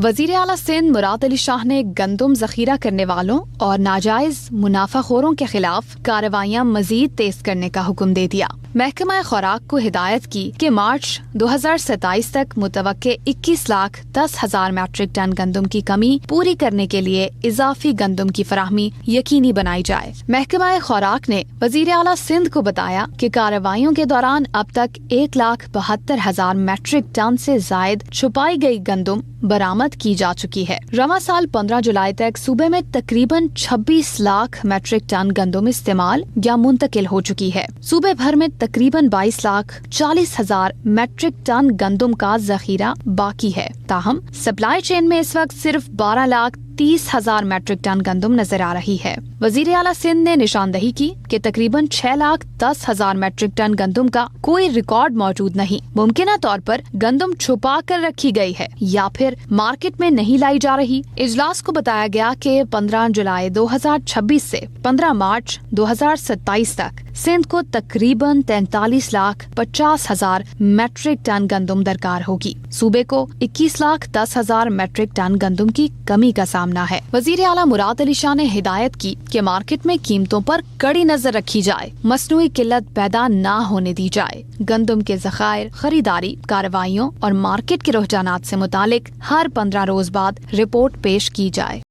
वजीर आला सिंध मुराद अली शाह ने गंदम जखीरा करने वालों और नाजायज मुनाफाखोरों के खिलाफ कार्रवाइयाँ मजीद तेज करने का हुक्म दे दिया। महकमा खुराक को हिदायत की कि मार्च 2027 तक मुतवक्के 21,10,000 मैट्रिक टन गंदम की कमी पूरी करने के लिए इजाफी गंदम की फराहमी यकीनी बनाई जाए। महकमा खुराक ने वजीर आला सिंध को बताया कि कार्रवाइयों के दौरान अब तक 1,72,000 मैट्रिक टन से जायद छुपाई गई गंदम बरामद की जा चुकी है। रवा साल 15 जुलाई तक सूबे में तकरीबन 26 लाख मैट्रिक टन गंदम इस्तेमाल या मुंतकिल हो चुकी है। सूबे भर में तकरीबन 22,40,000 मैट्रिक टन गंदम का जखीरा बाकी है। ताहम सप्लाई चेन में इस वक्त सिर्फ 12,30,000 मैट्रिक टन गंदम नजर आ रही है। वजीर आला सिंध ने निशानदही की कि तकरीबन 6,10,000 मैट्रिक टन गंदम का कोई रिकॉर्ड मौजूद नहीं। मुमकिन तौर पर गंदम छुपा कर रखी गई है या फिर मार्केट में नहीं लाई जा रही। इजलास को बताया गया कि 15 जुलाई 2026 से 15 मार्च 2027 तक सिंध को तकरीबन 43,50,000 मैट्रिक टन गंदम दरकार होगी। सूबे को 21,10,000 मैट्रिक टन गंदम की कमी का सामना है। वजीर आला मुराद अली शाह ने हिदायत की कि मार्केट में कीमतों पर कड़ी नजर रखी जाए, मसनूई किल्लत पैदा न होने दी जाए। गंदम के ज़खायर, खरीदारी, कार्रवाइयों और मार्केट के रुझानात से मुतालिक हर 15 रोज बाद रिपोर्ट पेश की जाए।